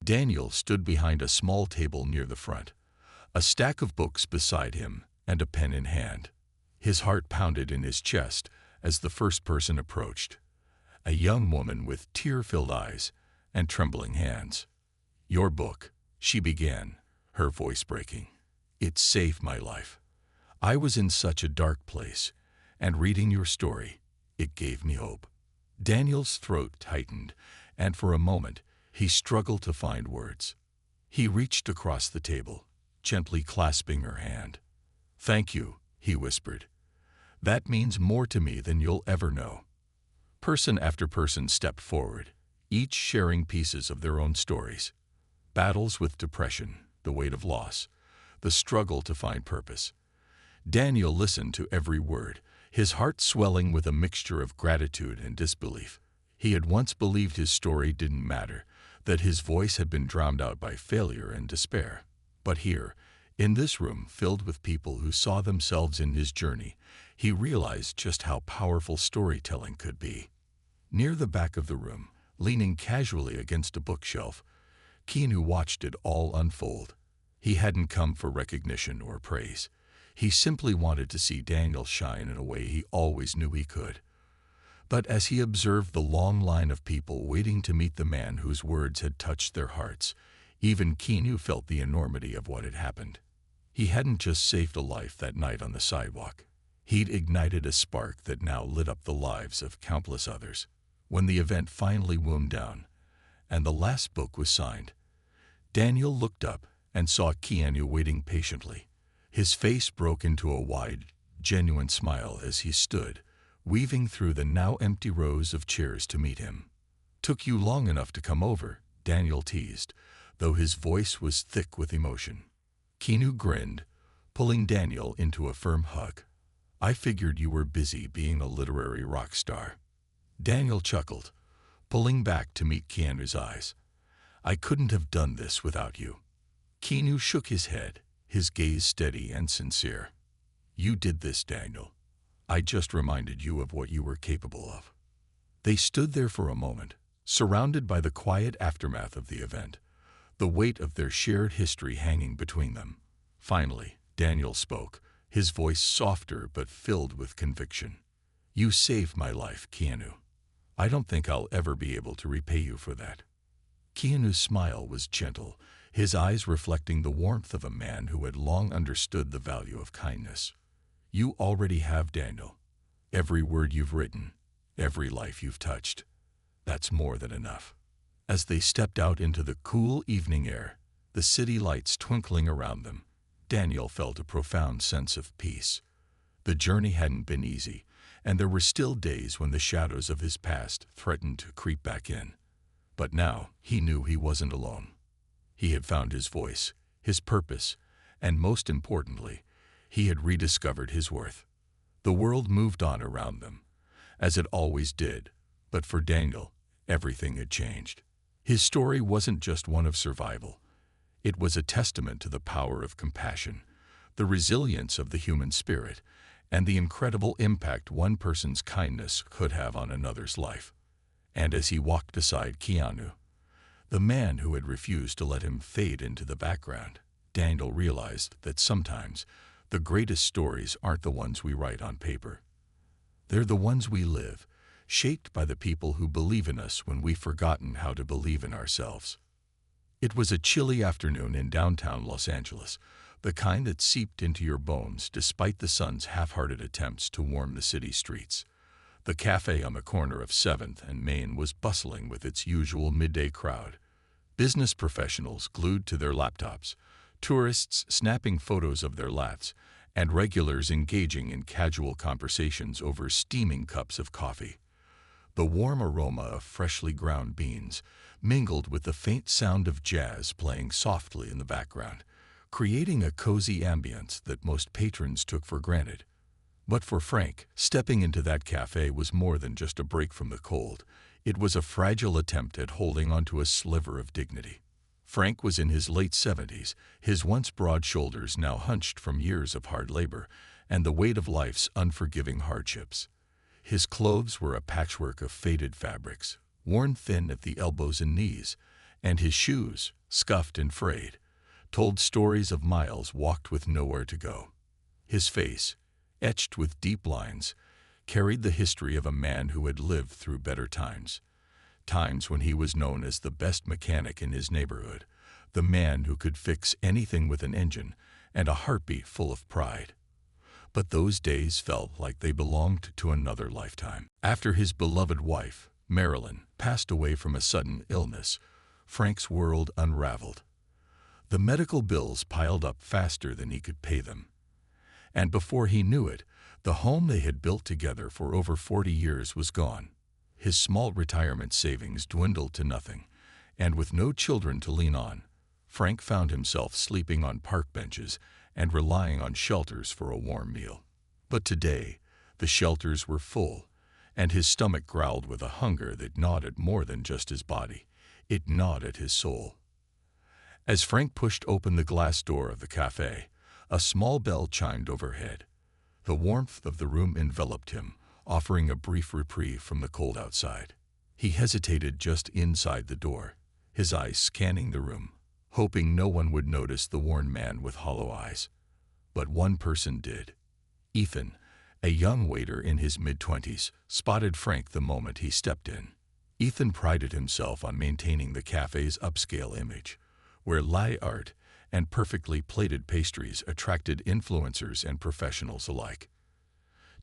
Daniel stood behind a small table near the front, a stack of books beside him and a pen in hand. His heart pounded in his chest as the first person approached, a young woman with tear-filled eyes and trembling hands. "Your book," she began, her voice breaking. "It saved my life. I was in such a dark place, and reading your story, it gave me hope." Daniel's throat tightened, and for a moment, he struggled to find words. He reached across the table, gently clasping her hand. "Thank you," he whispered. "That means more to me than you'll ever know." Person after person stepped forward, each sharing pieces of their own stories. Battles with depression, the weight of loss, the struggle to find purpose. Daniel listened to every word, his heart swelling with a mixture of gratitude and disbelief. He had once believed his story didn't matter, that his voice had been drowned out by failure and despair. But here, in this room filled with people who saw themselves in his journey, he realized just how powerful storytelling could be. Near the back of the room, leaning casually against a bookshelf, Keanu watched it all unfold. He hadn't come for recognition or praise. He simply wanted to see Daniel shine in a way he always knew he could. But as he observed the long line of people waiting to meet the man whose words had touched their hearts, even Keanu felt the enormity of what had happened. He hadn't just saved a life that night on the sidewalk. He'd ignited a spark that now lit up the lives of countless others. When the event finally wound down, and the last book was signed, Daniel looked up and saw Keanu waiting patiently. His face broke into a wide, genuine smile as he stood, weaving through the now empty rows of chairs to meet him. "Took you long enough to come over," Daniel teased, though his voice was thick with emotion. Keanu grinned, pulling Daniel into a firm hug. "I figured you were busy being a literary rock star." Daniel chuckled, pulling back to meet Keanu's eyes. "I couldn't have done this without you." Keanu shook his head, his gaze steady and sincere. "You did this, Daniel. I just reminded you of what you were capable of." They stood there for a moment, surrounded by the quiet aftermath of the event, the weight of their shared history hanging between them. Finally, Daniel spoke, his voice softer but filled with conviction. "You saved my life, Keanu. I don't think I'll ever be able to repay you for that." Keanu's smile was gentle, his eyes reflecting the warmth of a man who had long understood the value of kindness. "You already have, Daniel. Every word you've written, every life you've touched. That's more than enough." As they stepped out into the cool evening air, the city lights twinkling around them, Daniel felt a profound sense of peace. The journey hadn't been easy, and there were still days when the shadows of his past threatened to creep back in. But now he knew he wasn't alone. He had found his voice, his purpose, and most importantly, he had rediscovered his worth. The world moved on around them, as it always did, but for Daniel, everything had changed. His story wasn't just one of survival. It was a testament to the power of compassion, the resilience of the human spirit, and the incredible impact one person's kindness could have on another's life. And as he walked beside Keanu, the man who had refused to let him fade into the background, Daniel realized that sometimes the greatest stories aren't the ones we write on paper. They're the ones we live, shaped by the people who believe in us when we've forgotten how to believe in ourselves. It was a chilly afternoon in downtown Los Angeles, the kind that seeped into your bones despite the sun's half-hearted attempts to warm the city streets. The cafe on the corner of 7th and Main was bustling with its usual midday crowd. Business professionals glued to their laptops, tourists snapping photos of their lattes, and regulars engaging in casual conversations over steaming cups of coffee. The warm aroma of freshly ground beans mingled with the faint sound of jazz playing softly in the background, creating a cozy ambience that most patrons took for granted. But for Frank, stepping into that cafe was more than just a break from the cold. It was a fragile attempt at holding onto a sliver of dignity. Frank was in his late 70s, his once broad shoulders now hunched from years of hard labor and the weight of life's unforgiving hardships. His clothes were a patchwork of faded fabrics, worn thin at the elbows and knees, and his shoes, scuffed and frayed, told stories of miles walked with nowhere to go. His face, etched with deep lines, carried the history of a man who had lived through better times, times when he was known as the best mechanic in his neighborhood, the man who could fix anything with an engine and a heartbeat full of pride. But those days felt like they belonged to another lifetime. After his beloved wife, Marilyn, passed away from a sudden illness, Frank's world unraveled. The medical bills piled up faster than he could pay them. And before he knew it, the home they had built together for over 40 years was gone. His small retirement savings dwindled to nothing, and with no children to lean on, Frank found himself sleeping on park benches and relying on shelters for a warm meal. But today, the shelters were full, and his stomach growled with a hunger that gnawed at more than just his body. It gnawed at his soul. As Frank pushed open the glass door of the cafe, a small bell chimed overhead. The warmth of the room enveloped him, offering a brief reprieve from the cold outside. He hesitated just inside the door, his eyes scanning the room, hoping no one would notice the worn man with hollow eyes. But one person did. Ethan, a young waiter in his mid-20s, spotted Frank the moment he stepped in. Ethan prided himself on maintaining the cafe's upscale image, where latte art and perfectly plated pastries attracted influencers and professionals alike.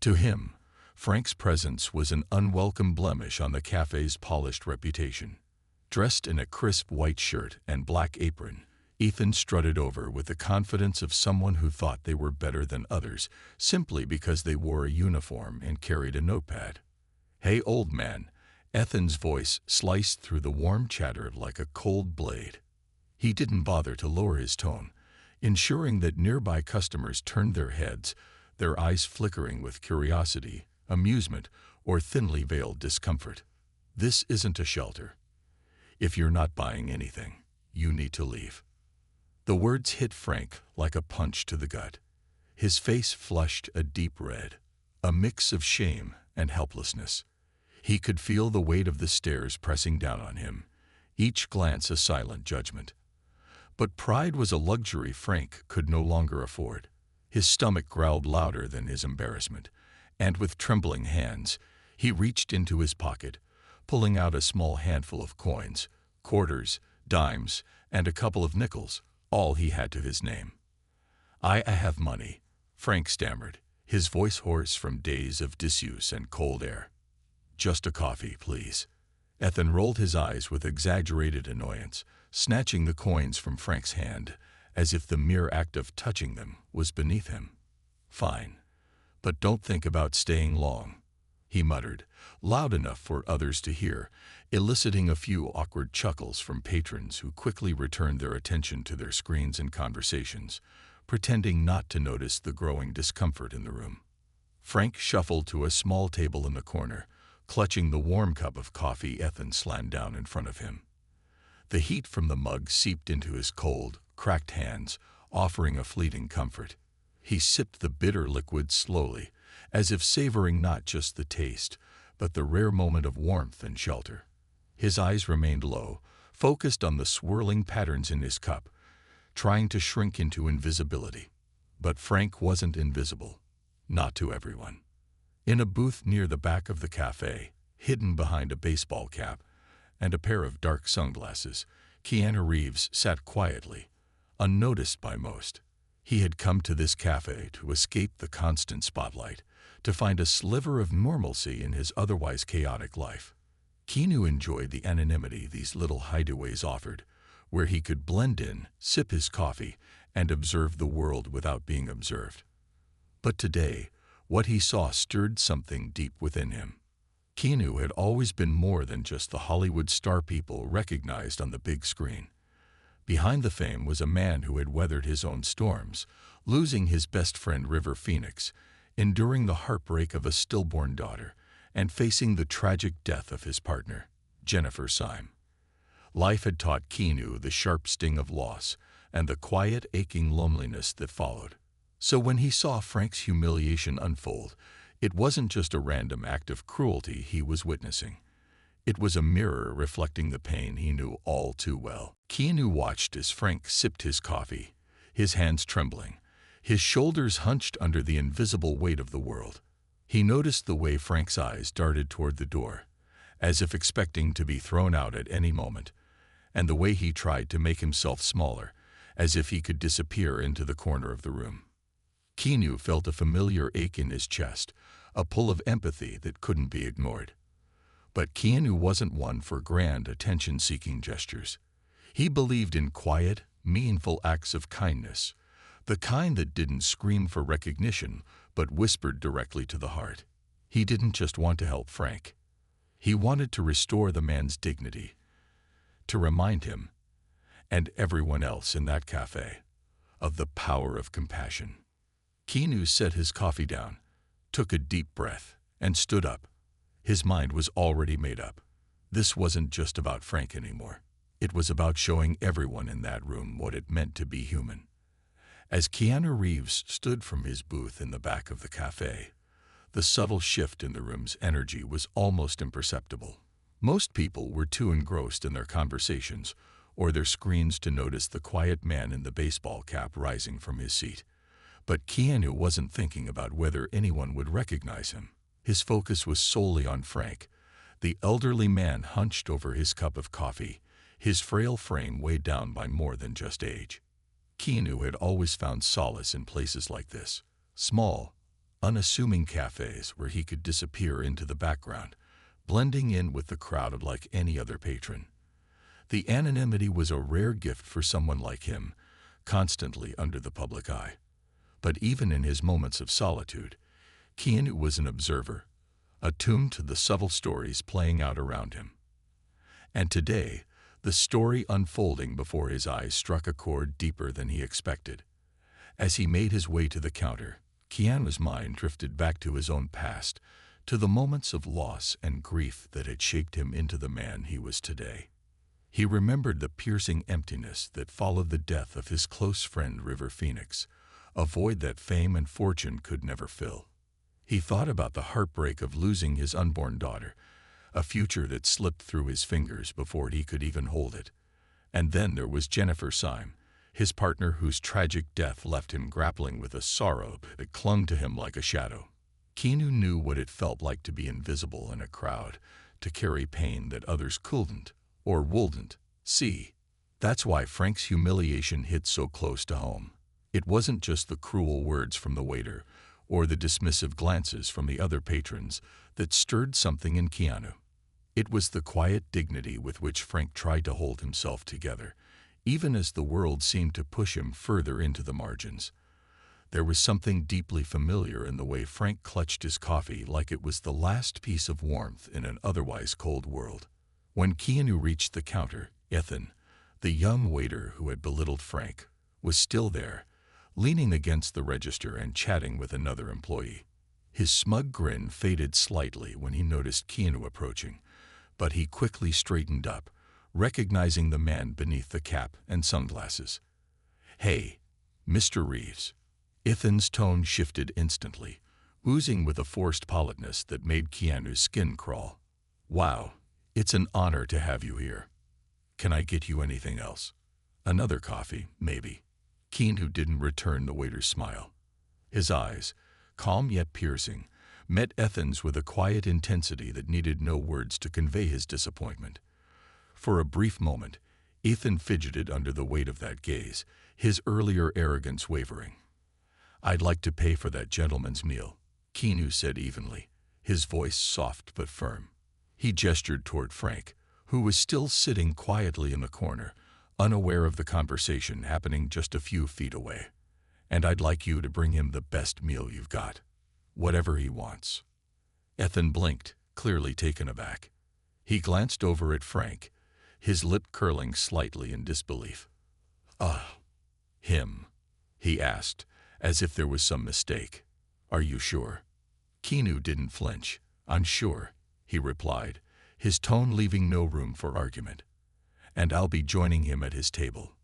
To him, Frank's presence was an unwelcome blemish on the cafe's polished reputation. Dressed in a crisp white shirt and black apron, Ethan strutted over with the confidence of someone who thought they were better than others simply because they wore a uniform and carried a notepad. "Hey, old man," Ethan's voice sliced through the warm chatter like a cold blade. He didn't bother to lower his tone, ensuring that nearby customers turned their heads, their eyes flickering with curiosity, amusement, or thinly veiled discomfort. "This isn't a shelter. If you're not buying anything, you need to leave." The words hit Frank like a punch to the gut. His face flushed a deep red, a mix of shame and helplessness. He could feel the weight of the stairs pressing down on him, each glance a silent judgment. But pride was a luxury Frank could no longer afford. His stomach growled louder than his embarrassment, and with trembling hands, he reached into his pocket, pulling out a small handful of coins, quarters, dimes, and a couple of nickels, all he had to his name. I have money," Frank stammered, his voice hoarse from days of disuse and cold air. "Just a coffee, please." Ethan rolled his eyes with exaggerated annoyance, snatching the coins from Frank's hand, as if the mere act of touching them was beneath him. "Fine, but don't think about staying long," he muttered, loud enough for others to hear, eliciting a few awkward chuckles from patrons who quickly returned their attention to their screens and conversations, pretending not to notice the growing discomfort in the room. Frank shuffled to a small table in the corner, clutching the warm cup of coffee Ethan slammed down in front of him. The heat from the mug seeped into his cold, cracked hands, offering a fleeting comfort. He sipped the bitter liquid slowly, as if savoring not just the taste, but the rare moment of warmth and shelter. His eyes remained low, focused on the swirling patterns in his cup, trying to shrink into invisibility. But Frank wasn't invisible. Not to everyone. In a booth near the back of the cafe, hidden behind a baseball cap and a pair of dark sunglasses, Keanu Reeves sat quietly, unnoticed by most. He had come to this cafe to escape the constant spotlight, to find a sliver of normalcy in his otherwise chaotic life. Keanu enjoyed the anonymity these little hideaways offered, where he could blend in, sip his coffee, and observe the world without being observed. But today, what he saw stirred something deep within him. Keanu had always been more than just the Hollywood star people recognized on the big screen. Behind the fame was a man who had weathered his own storms, losing his best friend River Phoenix, enduring the heartbreak of a stillborn daughter, and facing the tragic death of his partner, Jennifer Syme. Life had taught Keanu the sharp sting of loss and the quiet, aching loneliness that followed. So when he saw Frank's humiliation unfold, it wasn't just a random act of cruelty he was witnessing. It was a mirror reflecting the pain he knew all too well. Keanu watched as Frank sipped his coffee, his hands trembling, his shoulders hunched under the invisible weight of the world. He noticed the way Frank's eyes darted toward the door, as if expecting to be thrown out at any moment, and the way he tried to make himself smaller, as if he could disappear into the corner of the room. Keanu felt a familiar ache in his chest, a pull of empathy that couldn't be ignored. But Keanu wasn't one for grand, attention-seeking gestures. He believed in quiet, meaningful acts of kindness, the kind that didn't scream for recognition but whispered directly to the heart. He didn't just want to help Frank. He wanted to restore the man's dignity, to remind him, and everyone else in that cafe, of the power of compassion. Keanu set his coffee down, took a deep breath, and stood up. His mind was already made up. This wasn't just about Frank anymore. It was about showing everyone in that room what it meant to be human. As Keanu Reeves stood from his booth in the back of the cafe, the subtle shift in the room's energy was almost imperceptible. Most people were too engrossed in their conversations or their screens to notice the quiet man in the baseball cap rising from his seat. But Keanu wasn't thinking about whether anyone would recognize him. His focus was solely on Frank, the elderly man hunched over his cup of coffee, his frail frame weighed down by more than just age. Keanu had always found solace in places like this, small, unassuming cafes where he could disappear into the background, blending in with the crowd like any other patron. The anonymity was a rare gift for someone like him, constantly under the public eye. But even in his moments of solitude, Keanu was an observer, attuned to the subtle stories playing out around him. And today, the story unfolding before his eyes struck a chord deeper than he expected. As he made his way to the counter, Keanu's mind drifted back to his own past, to the moments of loss and grief that had shaped him into the man he was today. He remembered the piercing emptiness that followed the death of his close friend River Phoenix, a void that fame and fortune could never fill. He thought about the heartbreak of losing his unborn daughter, a future that slipped through his fingers before he could even hold it. And then there was Jennifer Syme, his partner whose tragic death left him grappling with a sorrow that clung to him like a shadow. Keanu knew what it felt like to be invisible in a crowd, to carry pain that others couldn't or wouldn't see. That's why Frank's humiliation hit so close to home. It wasn't just the cruel words from the waiter or the dismissive glances from the other patrons that stirred something in Keanu. It was the quiet dignity with which Frank tried to hold himself together, even as the world seemed to push him further into the margins. There was something deeply familiar in the way Frank clutched his coffee like it was the last piece of warmth in an otherwise cold world. When Keanu reached the counter, Ethan, the young waiter who had belittled Frank, was still there, leaning against the register and chatting with another employee. His smug grin faded slightly when he noticed Keanu approaching, but he quickly straightened up, recognizing the man beneath the cap and sunglasses. "Hey, Mr. Reeves." Ethan's tone shifted instantly, oozing with a forced politeness that made Keanu's skin crawl. "Wow, it's an honor to have you here. Can I get you anything else? Another coffee, maybe?" Keanu didn't return the waiter's smile. His eyes, calm yet piercing, met Ethan's with a quiet intensity that needed no words to convey his disappointment. For a brief moment, Ethan fidgeted under the weight of that gaze, his earlier arrogance wavering. "I'd like to pay for that gentleman's meal," Keanu said evenly, his voice soft but firm. He gestured toward Frank, who was still sitting quietly in the corner, unaware of the conversation happening just a few feet away. "And I'd like you to bring him the best meal you've got. Whatever he wants." Ethan blinked, clearly taken aback. He glanced over at Frank, his lip curling slightly in disbelief. Him?" he asked, as if there was some mistake. "Are you sure?" Keanu didn't flinch. "I'm sure," he replied, his tone leaving no room for argument. "And I'll be joining him at his table."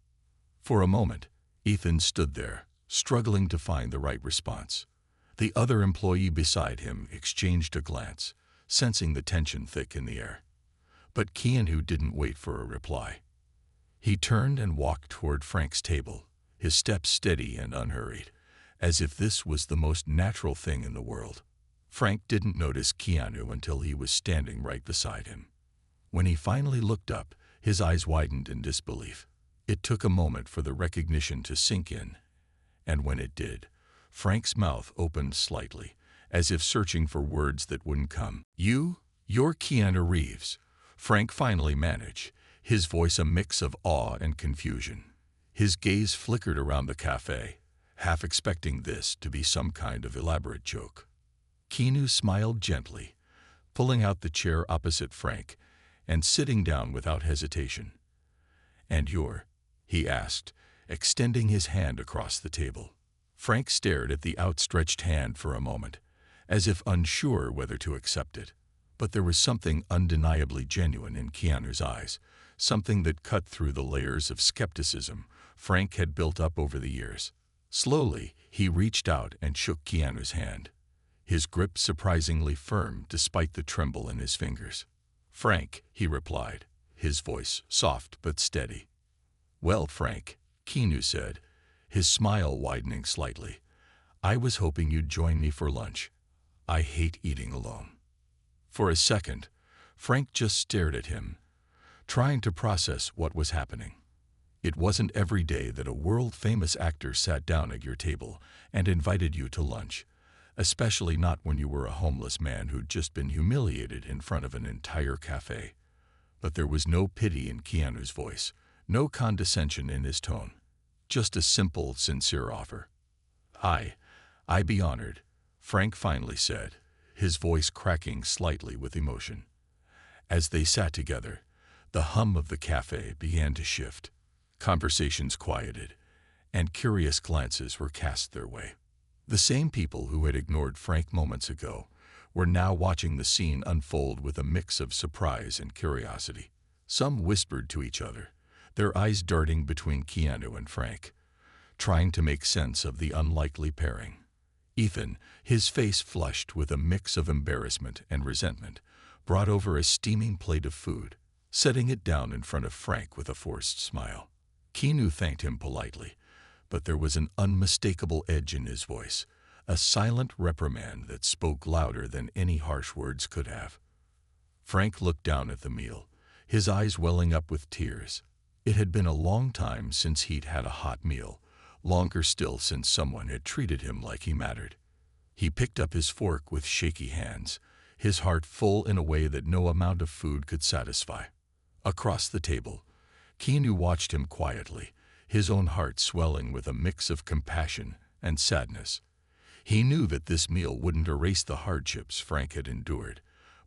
For a moment, Ethan stood there, struggling to find the right response. The other employee beside him exchanged a glance, sensing the tension thick in the air. But Keanu didn't wait for a reply. He turned and walked toward Frank's table, his steps steady and unhurried, as if this was the most natural thing in the world. Frank didn't notice Keanu until he was standing right beside him. When he finally looked up, his eyes widened in disbelief. It took a moment for the recognition to sink in, and when it did, Frank's mouth opened slightly, as if searching for words that wouldn't come. You're Keanu Reeves," Frank finally managed, his voice a mix of awe and confusion. His gaze flickered around the cafe, half expecting this to be some kind of elaborate joke. Keanu smiled gently, pulling out the chair opposite Frank and sitting down without hesitation. "And you're?" he asked, extending his hand across the table. Frank stared at the outstretched hand for a moment, as if unsure whether to accept it. But there was something undeniably genuine in Keanu's eyes, something that cut through the layers of skepticism Frank had built up over the years. Slowly, he reached out and shook Keanu's hand, his grip surprisingly firm despite the tremble in his fingers. "Frank," he replied, his voice soft but steady. "Well, Frank," Keanu said, his smile widening slightly, "I was hoping you'd join me for lunch. I hate eating alone." For a second, Frank just stared at him, trying to process what was happening. It wasn't every day that a world-famous actor sat down at your table and invited you to lunch, especially not when you were a homeless man who'd just been humiliated in front of an entire cafe. But there was no pity in Keanu's voice, no condescension in his tone, just a simple, sincere offer. I'd be honored," Frank finally said, his voice cracking slightly with emotion. As they sat together, the hum of the cafe began to shift. Conversations quieted, and curious glances were cast their way. The same people who had ignored Frank moments ago were now watching the scene unfold with a mix of surprise and curiosity. Some whispered to each other, their eyes darting between Keanu and Frank, trying to make sense of the unlikely pairing. Ethan, his face flushed with a mix of embarrassment and resentment, brought over a steaming plate of food, setting it down in front of Frank with a forced smile. Keanu thanked him politely, but there was an unmistakable edge in his voice, a silent reprimand that spoke louder than any harsh words could have. Frank looked down at the meal, his eyes welling up with tears. It had been a long time since he'd had a hot meal, longer still since someone had treated him like he mattered. He picked up his fork with shaky hands, his heart full in a way that no amount of food could satisfy. Across the table, Keanu watched him quietly, his own heart swelling with a mix of compassion and sadness. He knew that this meal wouldn't erase the hardships Frank had endured,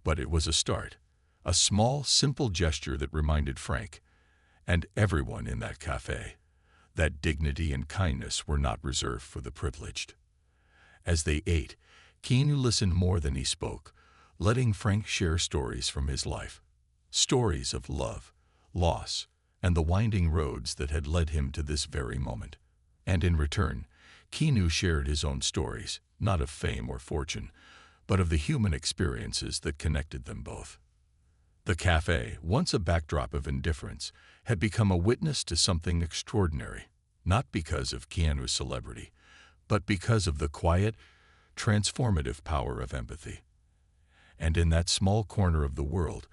but it was a start, a small, simple gesture that reminded Frank, and everyone in that cafe, that dignity and kindness were not reserved for the privileged. As they ate, Keanu listened more than he spoke, letting Frank share stories from his life. Stories of love, loss, and the winding roads that had led him to this very moment. And in return, Keanu shared his own stories, not of fame or fortune, but of the human experiences that connected them both. The cafe, once a backdrop of indifference, had become a witness to something extraordinary, not because of Keanu's celebrity, but because of the quiet, transformative power of empathy. And in that small corner of the world,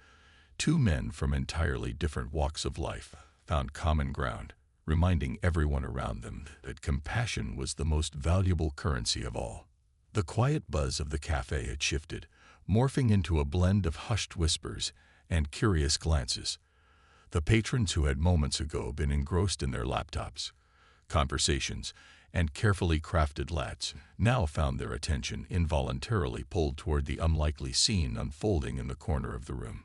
two men from entirely different walks of life found common ground, reminding everyone around them that compassion was the most valuable currency of all. The quiet buzz of the cafe had shifted, morphing into a blend of hushed whispers and curious glances. The patrons who had moments ago been engrossed in their laptops, conversations, and carefully crafted lattes now found their attention involuntarily pulled toward the unlikely scene unfolding in the corner of the room.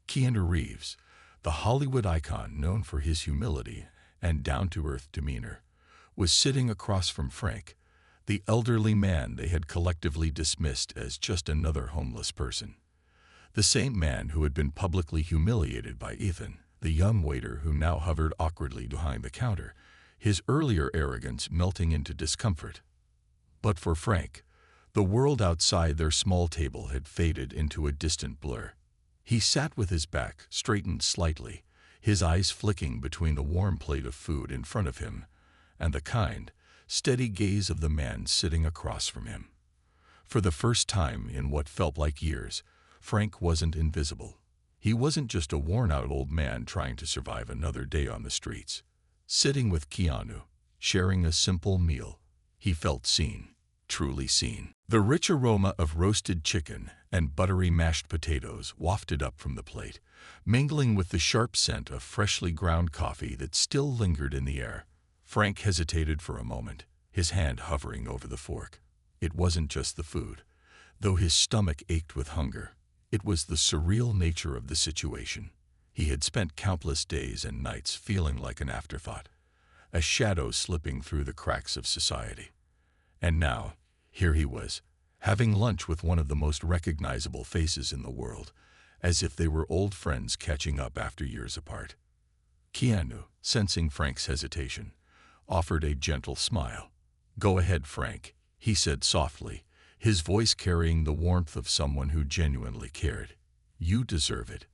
Keanu Reeves, the Hollywood icon known for his humility and down-to-earth demeanor, was sitting across from Frank, the elderly man they had collectively dismissed as just another homeless person. The same man who had been publicly humiliated by Ethan, the young waiter who now hovered awkwardly behind the counter, his earlier arrogance melting into discomfort. But for Frank, the world outside their small table had faded into a distant blur. He sat with his back straightened slightly, his eyes flicking between the warm plate of food in front of him and the kind, steady gaze of the man sitting across from him. For the first time in what felt like years, Frank wasn't invisible. He wasn't just a worn-out old man trying to survive another day on the streets. Sitting with Keanu, sharing a simple meal, he felt seen, truly seen. The rich aroma of roasted chicken and buttery mashed potatoes wafted up from the plate, mingling with the sharp scent of freshly ground coffee that still lingered in the air. Frank hesitated for a moment, his hand hovering over the fork. It wasn't just the food, though his stomach ached with hunger. It was the surreal nature of the situation. He had spent countless days and nights feeling like an afterthought, a shadow slipping through the cracks of society. And now, here he was, having lunch with one of the most recognizable faces in the world, as if they were old friends catching up after years apart. Keanu, sensing Frank's hesitation, offered a gentle smile. "Go ahead, Frank," he said softly, his voice carrying the warmth of someone who genuinely cared. "You deserve it."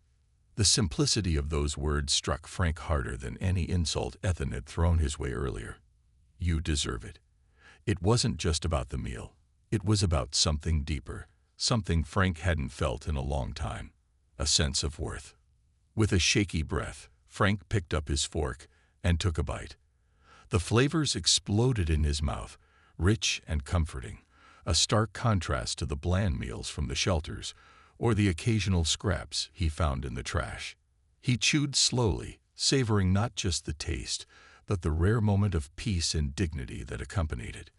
The simplicity of those words struck Frank harder than any insult Ethan had thrown his way earlier. You deserve it. It wasn't just about the meal. It was about something deeper, something Frank hadn't felt in a long time, a sense of worth. With a shaky breath, Frank picked up his fork and took a bite. The flavors exploded in his mouth, rich and comforting, a stark contrast to the bland meals from the shelters or the occasional scraps he found in the trash. He chewed slowly, savoring not just the taste, but the rare moment of peace and dignity that accompanied it.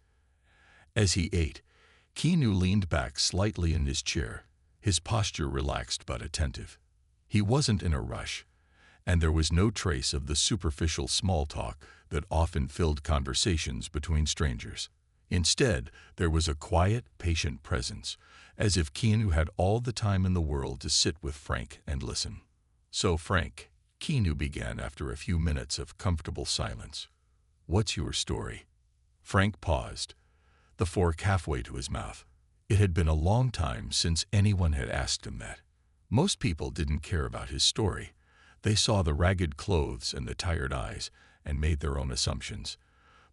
As he ate, Keanu leaned back slightly in his chair, his posture relaxed but attentive. He wasn't in a rush, and there was no trace of the superficial small talk that often filled conversations between strangers. Instead, there was a quiet, patient presence, as if Keanu had all the time in the world to sit with Frank and listen. "So, Frank," Keanu began after a few minutes of comfortable silence, "what's your story?" Frank paused, the fork halfway to his mouth. It had been a long time since anyone had asked him that. Most people didn't care about his story. They saw the ragged clothes and the tired eyes and made their own assumptions.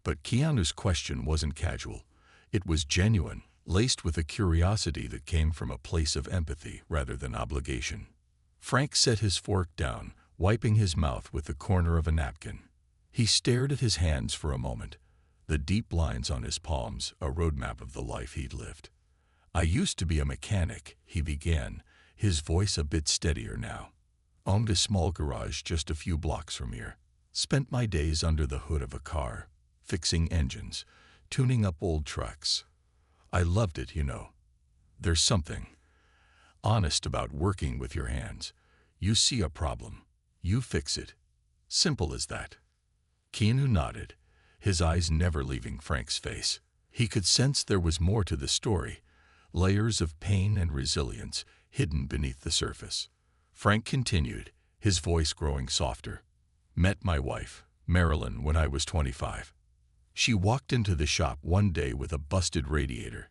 But Keanu's question wasn't casual. It was genuine, laced with a curiosity that came from a place of empathy rather than obligation. Frank set his fork down, wiping his mouth with the corner of a napkin. He stared at his hands for a moment, the deep lines on his palms a roadmap of the life he'd lived. "I used to be a mechanic," he began, his voice a bit steadier now. "Owned a small garage just a few blocks from here. Spent my days under the hood of a car, fixing engines, tuning up old trucks. I loved it, you know. There's something honest about working with your hands. You see a problem, you fix it. Simple as that." Keanu nodded, his eyes never leaving Frank's face. He could sense there was more to the story, layers of pain and resilience hidden beneath the surface. Frank continued, his voice growing softer. "Met my wife, Marilyn, when I was 25. She walked into the shop one day with a busted radiator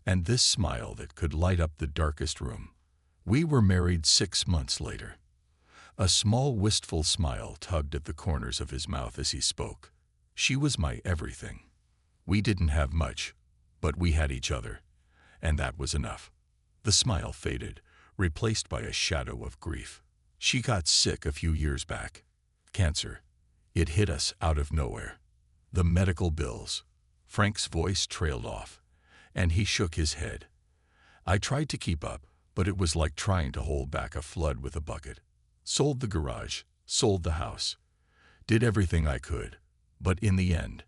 and this smile that could light up the darkest room. We were married 6 months later." A small, wistful smile tugged at the corners of his mouth as he spoke. "She was my everything. We didn't have much, but we had each other, and that was enough." The smile faded, replaced by a shadow of grief. "She got sick a few years back. Cancer. It hit us out of nowhere. The medical bills." Frank's voice trailed off, and he shook his head. "I tried to keep up, but it was like trying to hold back a flood with a bucket. Sold the garage, sold the house. Did everything I could, but in the end,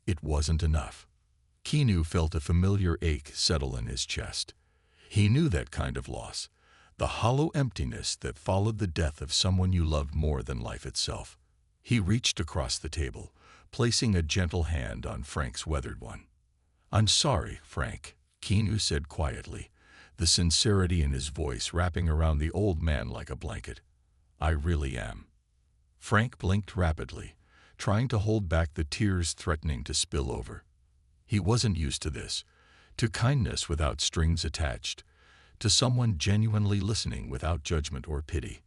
it wasn't enough." Keanu felt a familiar ache settle in his chest. He knew that kind of loss, the hollow emptiness that followed the death of someone you loved more than life itself. He reached across the table, placing a gentle hand on Frank's weathered one. "I'm sorry, Frank," Keanu said quietly, the sincerity in his voice wrapping around the old man like a blanket. "I really am." Frank blinked rapidly, trying to hold back the tears threatening to spill over. He wasn't used to this, to kindness without strings attached, to someone genuinely listening without judgment or pity.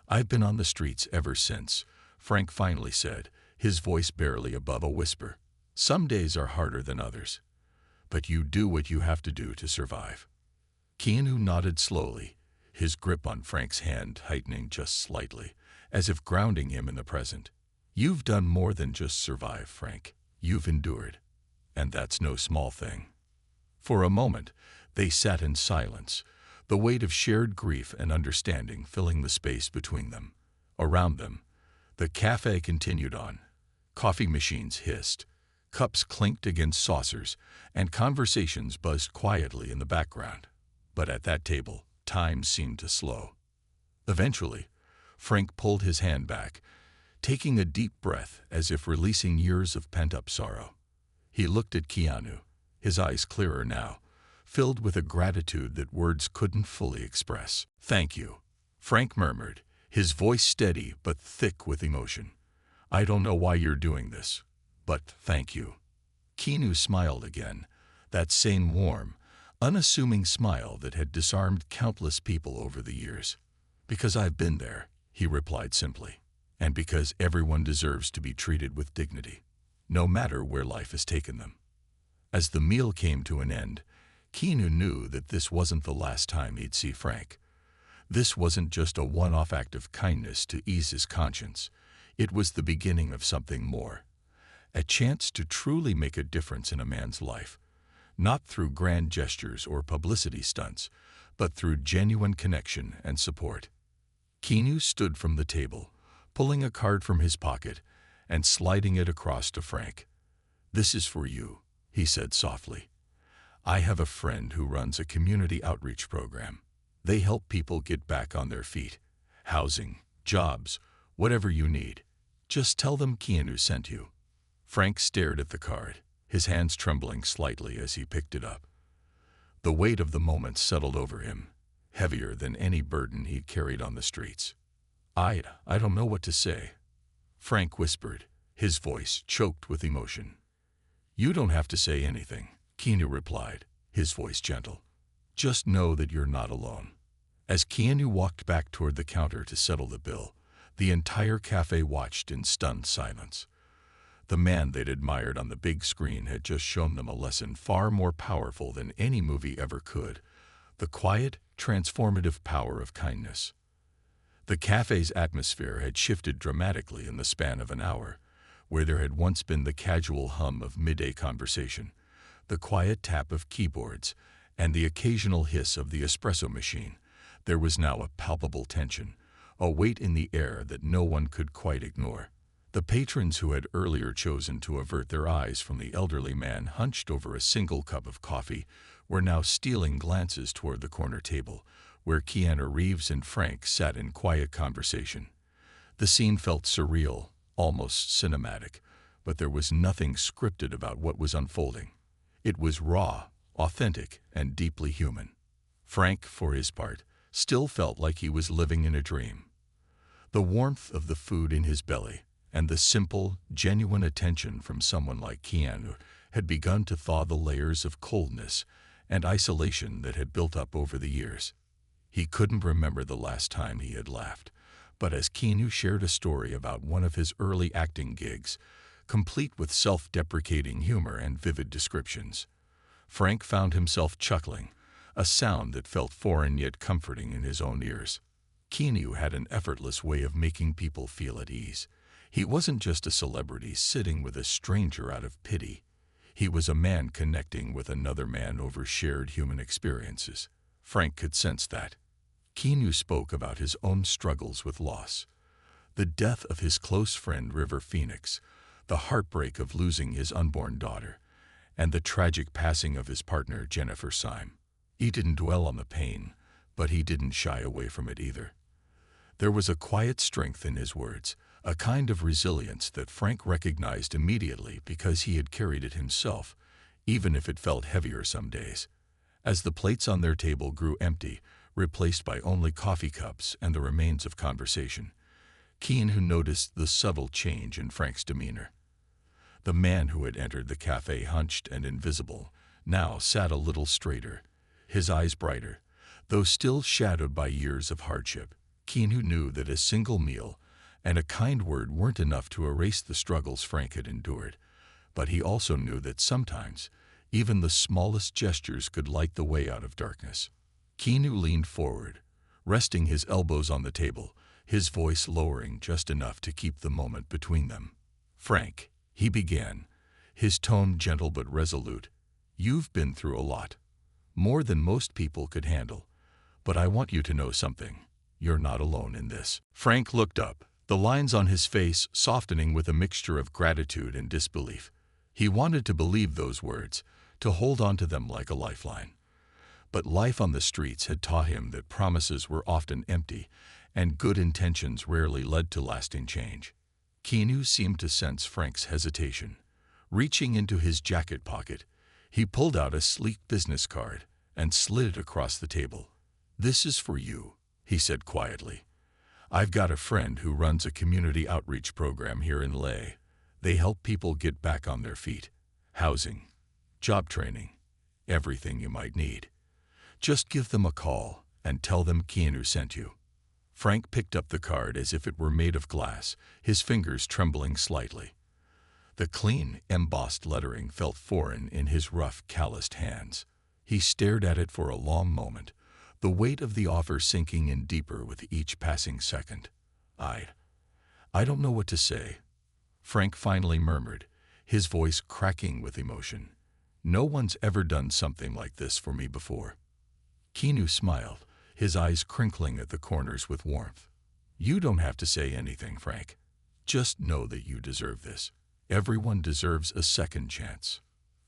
"I've been on the streets ever since," Frank finally said, his voice barely above a whisper. "Some days are harder than others. But you do what you have to do to survive." Keanu nodded slowly, his grip on Frank's hand tightening just slightly, as if grounding him in the present. "You've done more than just survive, Frank. You've endured. And that's no small thing." For a moment, they sat in silence, the weight of shared grief and understanding filling the space between them. Around them, the cafe continued on. Coffee machines hissed, cups clinked against saucers, and conversations buzzed quietly in the background. But at that table, time seemed to slow. Eventually, Frank pulled his hand back, taking a deep breath as if releasing years of pent-up sorrow. He looked at Keanu, his eyes clearer now, filled with a gratitude that words couldn't fully express. "Thank you," Frank murmured, his voice steady but thick with emotion. "I don't know why you're doing this, but thank you." Keanu smiled again, that same warm, unassuming smile that had disarmed countless people over the years. "Because I've been there," he replied simply, "and because everyone deserves to be treated with dignity, no matter where life has taken them." As the meal came to an end, Keanu knew that this wasn't the last time he'd see Frank. This wasn't just a one-off act of kindness to ease his conscience. It was the beginning of something more. A chance to truly make a difference in a man's life, not through grand gestures or publicity stunts, but through genuine connection and support. Keanu stood from the table, pulling a card from his pocket and sliding it across to Frank. "This is for you," he said softly. "I have a friend who runs a community outreach program. They help people get back on their feet. Housing, jobs, whatever you need. Just tell them Keanu sent you." Frank stared at the card, his hands trembling slightly as he picked it up. The weight of the moment settled over him, heavier than any burden he'd carried on the streets. I don't know what to say," Frank whispered, his voice choked with emotion. "You don't have to say anything," Keanu replied, his voice gentle. "Just know that you're not alone." As Keanu walked back toward the counter to settle the bill, the entire cafe watched in stunned silence. The man they'd admired on the big screen had just shown them a lesson far more powerful than any movie ever could: the quiet, transformative power of kindness. The cafe's atmosphere had shifted dramatically in the span of an hour. Where there had once been the casual hum of midday conversation, the quiet tap of keyboards, and the occasional hiss of the espresso machine, there was now a palpable tension, a weight in the air that no one could quite ignore. The patrons who had earlier chosen to avert their eyes from the elderly man hunched over a single cup of coffee were now stealing glances toward the corner table, where Keanu Reeves and Frank sat in quiet conversation. The scene felt surreal, almost cinematic, but there was nothing scripted about what was unfolding. It was raw, authentic, and deeply human. Frank, for his part, still felt like he was living in a dream. The warmth of the food in his belly and the simple, genuine attention from someone like Keanu had begun to thaw the layers of coldness and isolation that had built up over the years. He couldn't remember the last time he had laughed, but as Keanu shared a story about one of his early acting gigs, complete with self-deprecating humor and vivid descriptions, Frank found himself chuckling, a sound that felt foreign yet comforting in his own ears. Keanu had an effortless way of making people feel at ease. He wasn't just a celebrity sitting with a stranger out of pity. He was a man connecting with another man over shared human experiences. Frank could sense that. Keanu spoke about his own struggles with loss, the death of his close friend River Phoenix, the heartbreak of losing his unborn daughter, and the tragic passing of his partner Jennifer Syme. He didn't dwell on the pain, but he didn't shy away from it either. There was a quiet strength in his words, a kind of resilience that Frank recognized immediately because he had carried it himself, even if it felt heavier some days. As the plates on their table grew empty, replaced by only coffee cups and the remains of conversation, Keanu noticed the subtle change in Frank's demeanor. The man who had entered the cafe hunched and invisible now sat a little straighter, his eyes brighter, Though still shadowed by years of hardship, Keanu knew that a single meal and a kind word weren't enough to erase the struggles Frank had endured. But he also knew that sometimes, even the smallest gestures could light the way out of darkness. Keanu leaned forward, resting his elbows on the table, his voice lowering just enough to keep the moment between them. "Frank," he began, his tone gentle but resolute, "you've been through a lot. More than most people could handle. But I want you to know something. You're not alone in this." Frank looked up, the lines on his face softening with a mixture of gratitude and disbelief. He wanted to believe those words, to hold on to them like a lifeline. But life on the streets had taught him that promises were often empty, and good intentions rarely led to lasting change. Keanu seemed to sense Frank's hesitation. Reaching into his jacket pocket, he pulled out a sleek business card and slid it across the table. "This is for you," he said quietly. "I've got a friend who runs a community outreach program here in LA. They help people get back on their feet. Housing, job training, everything you might need. Just give them a call and tell them Keanu sent you." Frank picked up the card as if it were made of glass, his fingers trembling slightly. The clean, embossed lettering felt foreign in his rough, calloused hands. He stared at it for a long moment, the weight of the offer sinking in deeper with each passing second. I don't know what to say," Frank finally murmured, his voice cracking with emotion. "No one's ever done something like this for me before." Keanu smiled, his eyes crinkling at the corners with warmth. "You don't have to say anything, Frank. Just know that you deserve this. Everyone deserves a second chance."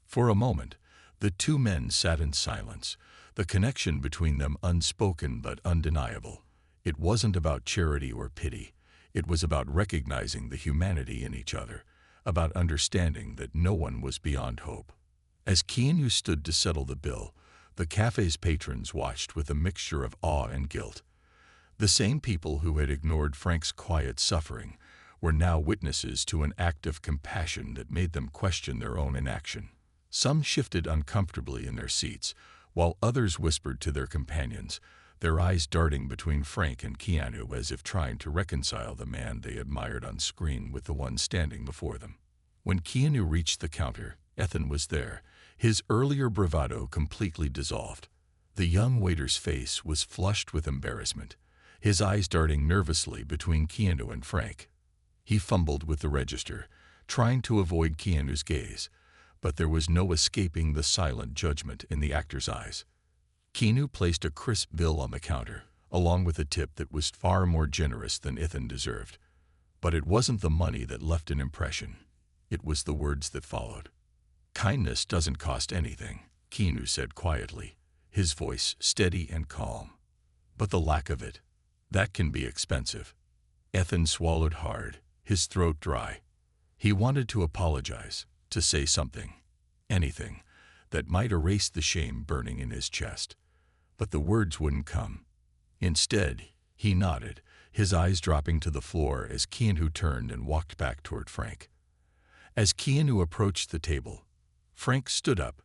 For a moment, the two men sat in silence, the connection between them unspoken but undeniable. It wasn't about charity or pity. It was about recognizing the humanity in each other, about understanding that no one was beyond hope. As Keanu stood to settle the bill, the cafe's patrons watched with a mixture of awe and guilt. The same people who had ignored Frank's quiet suffering were now witnesses to an act of compassion that made them question their own inaction. Some shifted uncomfortably in their seats, while others whispered to their companions, their eyes darting between Frank and Keanu as if trying to reconcile the man they admired on screen with the one standing before them. When Keanu reached the counter, Ethan was there, his earlier bravado completely dissolved. The young waiter's face was flushed with embarrassment, his eyes darting nervously between Keanu and Frank. He fumbled with the register, trying to avoid Keanu's gaze, but there was no escaping the silent judgment in the actor's eyes. Keanu placed a crisp bill on the counter, along with a tip that was far more generous than Ethan deserved. But it wasn't the money that left an impression. It was the words that followed. "Kindness doesn't cost anything," Keanu said quietly, his voice steady and calm. "But the lack of it, that can be expensive." Ethan swallowed hard, his throat dry. He wanted to apologize, to say something, anything, that might erase the shame burning in his chest. But the words wouldn't come. Instead, he nodded, his eyes dropping to the floor as Keanu turned and walked back toward Frank. As Keanu approached the table, Frank stood up,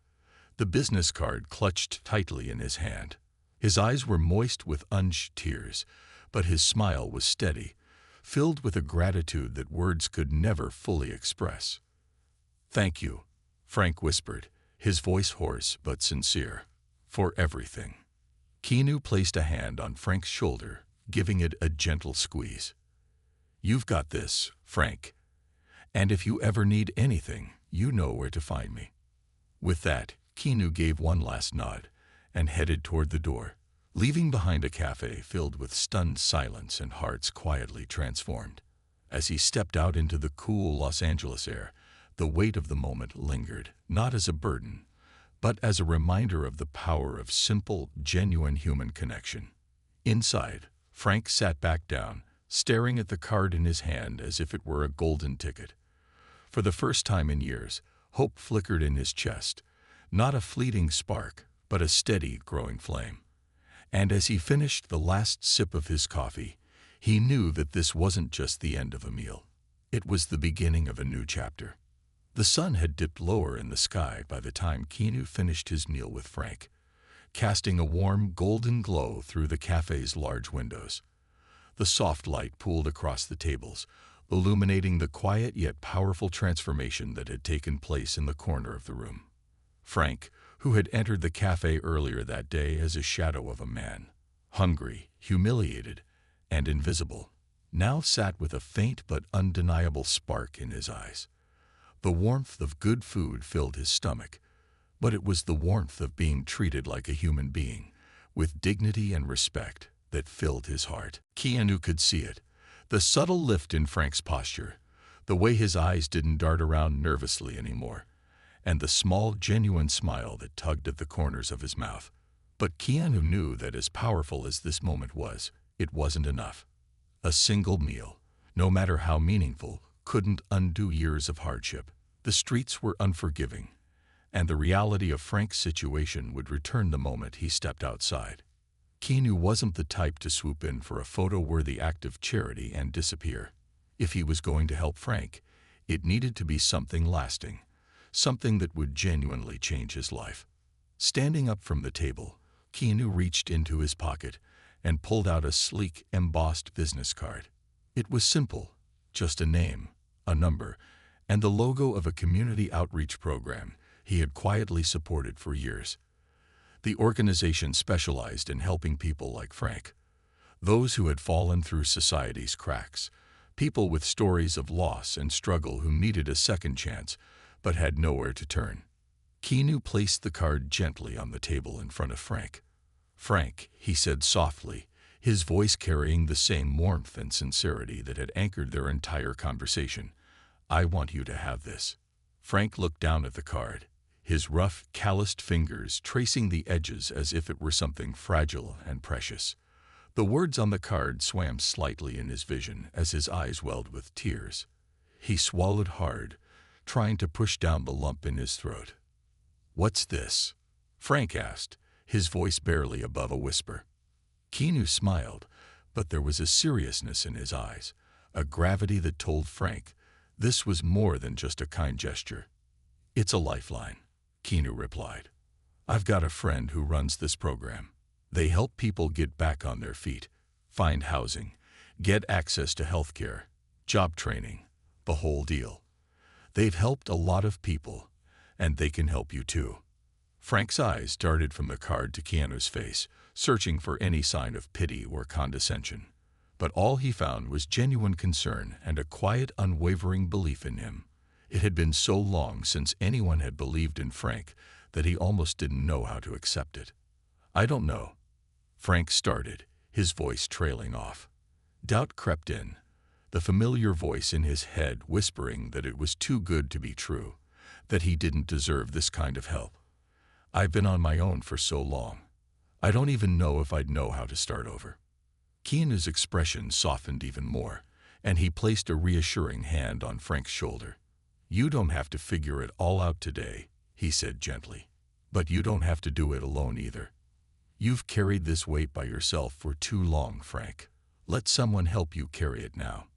the business card clutched tightly in his hand. His eyes were moist with unshed tears, but his smile was steady, filled with a gratitude that words could never fully express. "Thank you," Frank whispered, his voice hoarse but sincere, "for everything." Keanu placed a hand on Frank's shoulder, giving it a gentle squeeze. "You've got this, Frank. And if you ever need anything, you know where to find me." With that, Keanu gave one last nod and headed toward the door, leaving behind a cafe filled with stunned silence and hearts quietly transformed. As he stepped out into the cool Los Angeles air, the weight of the moment lingered, not as a burden, but as a reminder of the power of simple, genuine human connection. Inside, Frank sat back down, staring at the card in his hand as if it were a golden ticket. For the first time in years, hope flickered in his chest, not a fleeting spark, but a steady, growing flame. And as he finished the last sip of his coffee, he knew that this wasn't just the end of a meal. It was the beginning of a new chapter. The sun had dipped lower in the sky by the time Keanu finished his meal with Frank. casting a warm golden glow through the cafe's large windows. The soft light pooled across the tables, illuminating the quiet yet powerful transformation that had taken place in the corner of the room. Frank, who had entered the cafe earlier that day as a shadow of a man, hungry, humiliated, and invisible, now sat with a faint but undeniable spark in his eyes. The warmth of good food filled his stomach, but it was the warmth of being treated like a human being, with dignity and respect, that filled his heart. Keanu could see it, the subtle lift in Frank's posture, the way his eyes didn't dart around nervously anymore, and the small, genuine smile that tugged at the corners of his mouth. But Keanu knew that as powerful as this moment was, it wasn't enough. A single meal, no matter how meaningful, couldn't undo years of hardship. The streets were unforgiving, and the reality of Frank's situation would return the moment he stepped outside. Keanu wasn't the type to swoop in for a photo-worthy act of charity and disappear. If he was going to help Frank, it needed to be something lasting, something that would genuinely change his life. Standing up from the table, Keanu reached into his pocket and pulled out a sleek, embossed business card. It was simple, just a name, a number, and the logo of a community outreach program he had quietly supported for years. The organization specialized in helping people like Frank, those who had fallen through society's cracks, people with stories of loss and struggle who needed a second chance but had nowhere to turn. Keanu placed the card gently on the table in front of Frank. "Frank," he said softly, his voice carrying the same warmth and sincerity that had anchored their entire conversation, "I want you to have this." Frank looked down at the card, his rough, calloused fingers tracing the edges as if it were something fragile and precious. The words on the card swam slightly in his vision as his eyes welled with tears. He swallowed hard, trying to push down the lump in his throat. "What's this?" Frank asked, his voice barely above a whisper. Keanu smiled, but there was a seriousness in his eyes, a gravity that told Frank this was more than just a kind gesture. "It's a lifeline," Keanu replied. "I've got a friend who runs this program. They help people get back on their feet, find housing, get access to health care, job training, the whole deal. They've helped a lot of people, and they can help you too." Frank's eyes darted from the card to Keanu's face, searching for any sign of pity or condescension. But all he found was genuine concern and a quiet, unwavering belief in him. It had been so long since anyone had believed in Frank that he almost didn't know how to accept it. "I don't know," Frank started, his voice trailing off. Doubt crept in, the familiar voice in his head whispering that it was too good to be true, that he didn't deserve this kind of help. "I've been on my own for so long. I don't even know if I'd know how to start over." Keanu's expression softened even more, and he placed a reassuring hand on Frank's shoulder. "You don't have to figure it all out today," he said gently. "But you don't have to do it alone either. You've carried this weight by yourself for too long, Frank. Let someone help you carry it now."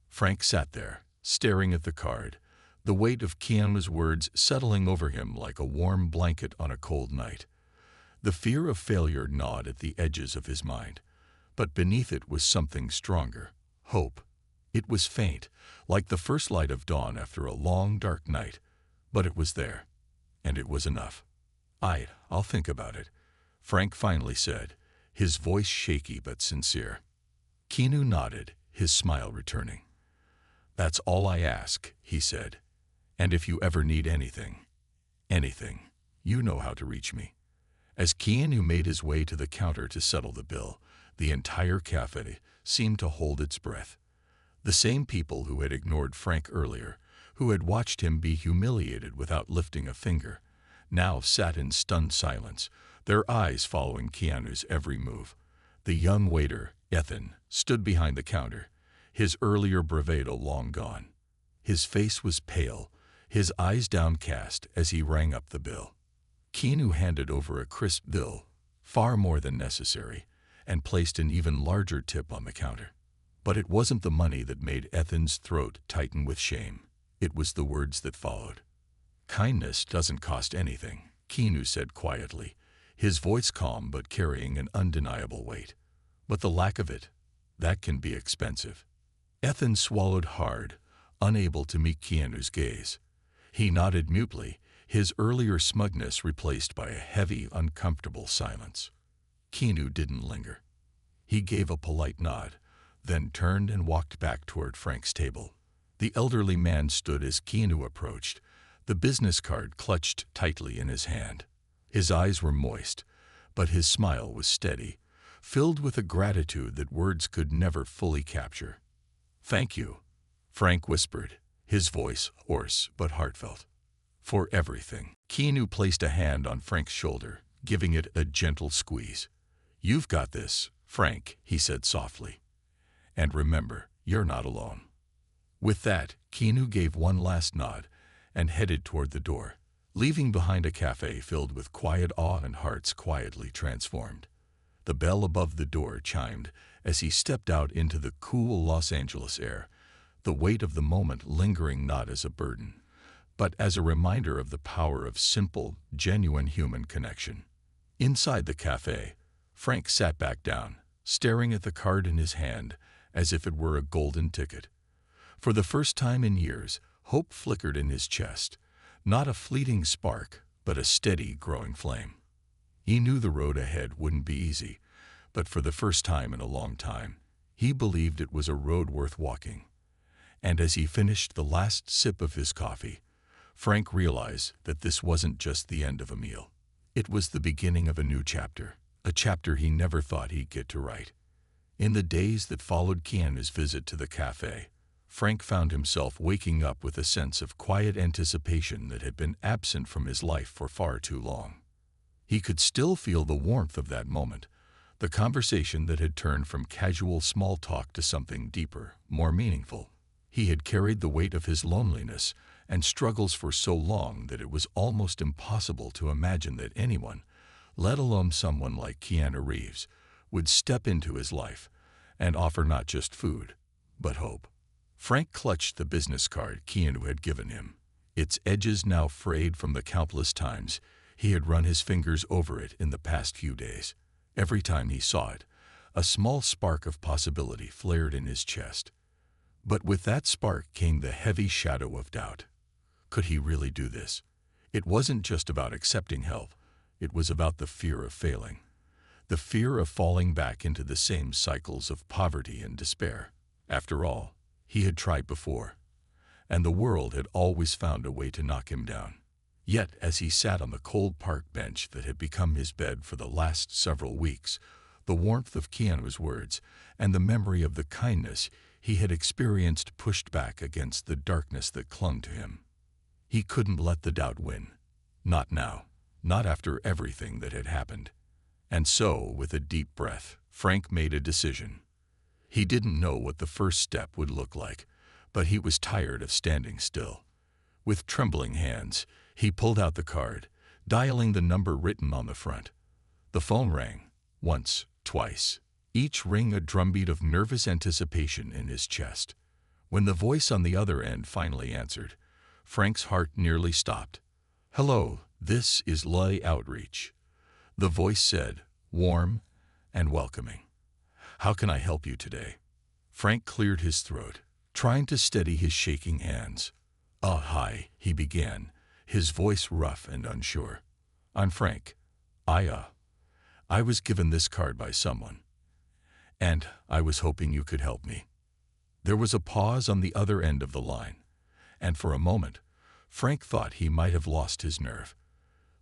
Frank sat there, staring at the card, the weight of Keanu's words settling over him like a warm blanket on a cold night. The fear of failure gnawed at the edges of his mind, but beneath it was something stronger, hope. It was faint, like the first light of dawn after a long, dark night, but it was there, and it was enough. I'll think about it," Frank finally said, his voice shaky but sincere. Keanu nodded, his smile returning. "That's all I ask," he said. "And if you ever need anything, you know how to reach me." As Keanu made his way to the counter to settle the bill, the entire cafe seemed to hold its breath. The same people who had ignored Frank earlier, who had watched him be humiliated without lifting a finger, now sat in stunned silence, their eyes following Keanu's every move. The young waiter, Ethan, stood behind the counter, his earlier bravado long gone. His face was pale, his eyes downcast as he rang up the bill. Keanu handed over a crisp bill, far more than necessary, and placed an even larger tip on the counter. But it wasn't the money that made Ethan's throat tighten with shame. It was the words that followed. "Kindness doesn't cost anything," Keanu said quietly, his voice calm but carrying an undeniable weight. But the lack of it, that can be expensive. Ethan swallowed hard, unable to meet Keanu's gaze. He nodded mutely, his earlier smugness replaced by a heavy, uncomfortable silence. Keanu didn't linger. He gave a polite nod, then turned and walked back toward Frank's table. The elderly man stood as Keanu approached, the business card clutched tightly in his hand. His eyes were moist, but his smile was steady, filled with a gratitude that words could never fully capture. "Thank you," Frank whispered, his voice hoarse but heartfelt. "For everything." Keanu placed a hand on Frank's shoulder, giving it a gentle squeeze. "You've got this, Frank," he said softly. "And remember, you're not alone." With that, Keanu gave one last nod and headed toward the door, leaving behind a cafe filled with quiet awe and hearts quietly transformed. The bell above the door chimed as he stepped out into the cool Los Angeles air, the weight of the moment lingering not as a burden, but as a reminder of the power of simple, genuine human connection. Inside the cafe, Frank sat back down, staring at the card in his hand as if it were a golden ticket. For the first time in years, hope flickered in his chest, not a fleeting spark, but a steady, growing flame. He knew the road ahead wouldn't be easy, but for the first time in a long time, he believed it was a road worth walking. And as he finished the last sip of his coffee, Frank realized that this wasn't just the end of a meal. It was the beginning of a new chapter, a chapter he never thought he'd get to write. In the days that followed Keanu's visit to the cafe, Frank found himself waking up with a sense of quiet anticipation that had been absent from his life for far too long. He could still feel the warmth of that moment, the conversation that had turned from casual small talk to something deeper, more meaningful. He had carried the weight of his loneliness and struggles for so long that it was almost impossible to imagine that anyone, let alone someone like Keanu Reeves, would step into his life and offer not just food, but hope. Frank clutched the business card Keanu had given him, its edges now frayed from the countless times he had run his fingers over it in the past few days. Every time he saw it, a small spark of possibility flared in his chest. But with that spark came the heavy shadow of doubt. Could he really do this? It wasn't just about accepting help. It was about the fear of failing, the fear of falling back into the same cycles of poverty and despair. After all, he had tried before, and the world had always found a way to knock him down. Yet, as he sat on the cold park bench that had become his bed for the last several weeks, the warmth of Keanu's words and the memory of the kindness he had experienced pushed back against the darkness that clung to him. He couldn't let the doubt win. Not now. Not after everything that had happened. And so, with a deep breath, Frank made a decision. He didn't know what the first step would look like, but he was tired of standing still. With trembling hands, he pulled out the card, dialing the number written on the front. The phone rang, once, twice, each ring a drumbeat of nervous anticipation in his chest. When the voice on the other end finally answered, Frank's heart nearly stopped. "Hello, this is Lay Outreach," the voice said, warm and welcoming. "How can I help you today?" Frank cleared his throat, trying to steady his shaking hands. Hi," he began, his voice rough and unsure. "I'm Frank. I was given this card by someone, and I was hoping you could help me." There was a pause on the other end of the line, and for a moment, Frank thought he might have lost his nerve.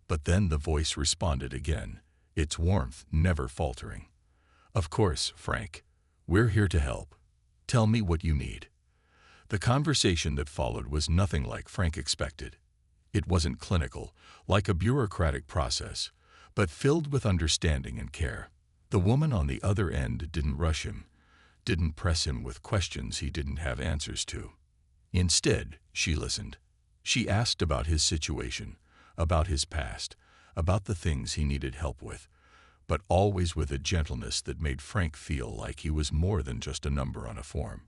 But then the voice responded again, its warmth never faltering. "Of course, Frank. We're here to help. Tell me what you need." The conversation that followed was nothing like Frank expected. It wasn't clinical, like a bureaucratic process, but filled with understanding and care. The woman on the other end didn't rush him, didn't press him with questions he didn't have answers to. Instead, she listened. She asked about his situation, about his past, about the things he needed help with, but always with a gentleness that made Frank feel like he was more than just a number on a form.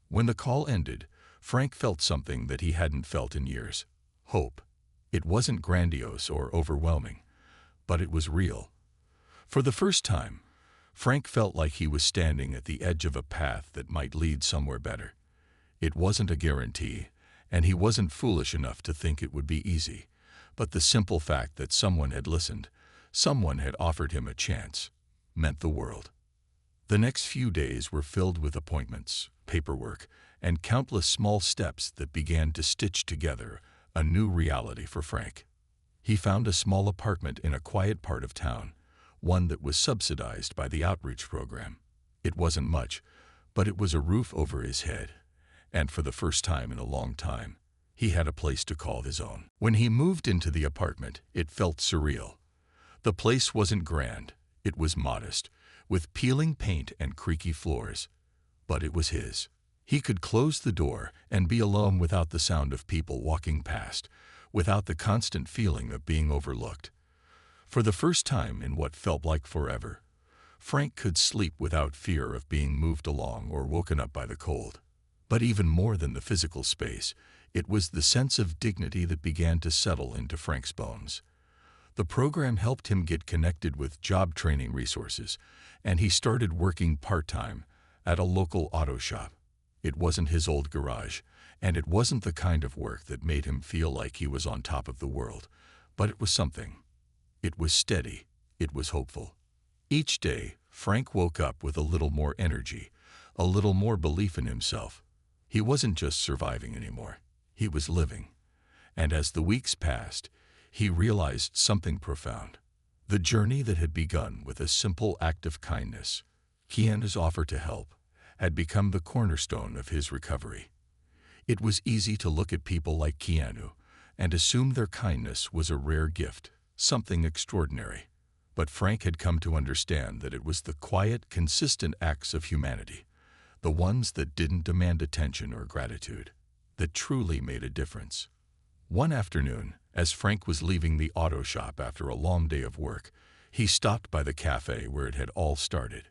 When the call ended, Frank felt something that he hadn't felt in years. Hope. It wasn't grandiose or overwhelming, but it was real. For the first time, Frank felt like he was standing at the edge of a path that might lead somewhere better. It wasn't a guarantee, and he wasn't foolish enough to think it would be easy, but the simple fact that someone had listened, someone had offered him a chance, meant the world. The next few days were filled with appointments, paperwork, and countless small steps that began to stitch together a new reality for Frank. He found a small apartment in a quiet part of town, one that was subsidized by the outreach program. It wasn't much, but it was a roof over his head, and for the first time in a long time, he had a place to call his own. When he moved into the apartment, it felt surreal. The place wasn't grand, it was modest, with peeling paint and creaky floors, but it was his. He could close the door and be alone without the sound of people walking past, without the constant feeling of being overlooked. For the first time in what felt like forever, Frank could sleep without fear of being moved along or woken up by the cold. But even more than the physical space, it was the sense of dignity that began to settle into Frank's bones. The program helped him get connected with job training resources, and he started working part-time at a local auto shop. It wasn't his old garage, and it wasn't the kind of work that made him feel like he was on top of the world, but it was something. It was steady. It was hopeful. Each day, Frank woke up with a little more energy, a little more belief in himself. He wasn't just surviving anymore. He was living. And as the weeks passed, he realized something profound. The journey that had begun with a simple act of kindness, Keanu's offer to help, had become the cornerstone of his recovery. It was easy to look at people like Keanu and assume their kindness was a rare gift, something extraordinary. But Frank had come to understand that it was the quiet, consistent acts of humanity, the ones that didn't demand attention or gratitude, that truly made a difference. One afternoon, as Frank was leaving the auto shop after a long day of work, he stopped by the cafe where it had all started.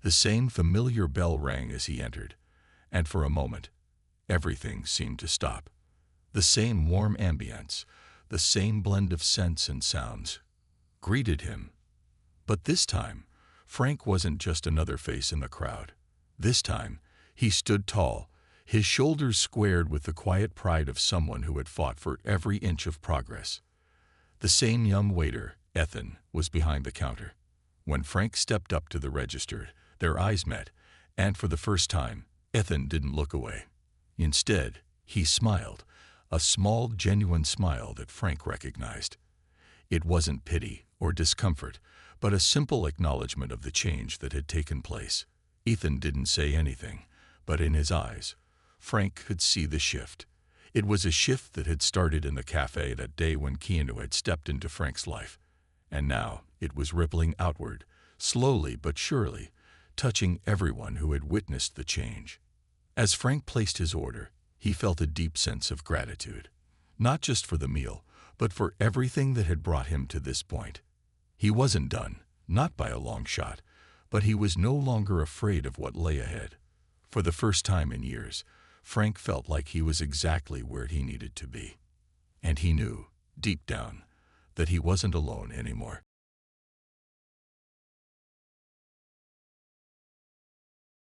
The same familiar bell rang as he entered, and for a moment, everything seemed to stop. The same warm ambience, the same blend of scents and sounds, greeted him. But this time, Frank wasn't just another face in the crowd. This time, he stood tall, his shoulders squared with the quiet pride of someone who had fought for every inch of progress. The same young waiter, Ethan, was behind the counter. When Frank stepped up to the register, their eyes met, and for the first time, Ethan didn't look away. Instead, he smiled, a small, genuine smile that Frank recognized. It wasn't pity or discomfort, but a simple acknowledgement of the change that had taken place. Ethan didn't say anything, but in his eyes, Frank could see the shift. It was a shift that had started in the cafe that day when Keanu had stepped into Frank's life. And now it was rippling outward, slowly but surely, touching everyone who had witnessed the change. As Frank placed his order, he felt a deep sense of gratitude, not just for the meal, but for everything that had brought him to this point. He wasn't done, not by a long shot, but he was no longer afraid of what lay ahead. For the first time in years, Frank felt like he was exactly where he needed to be. And he knew, deep down, that he wasn't alone anymore.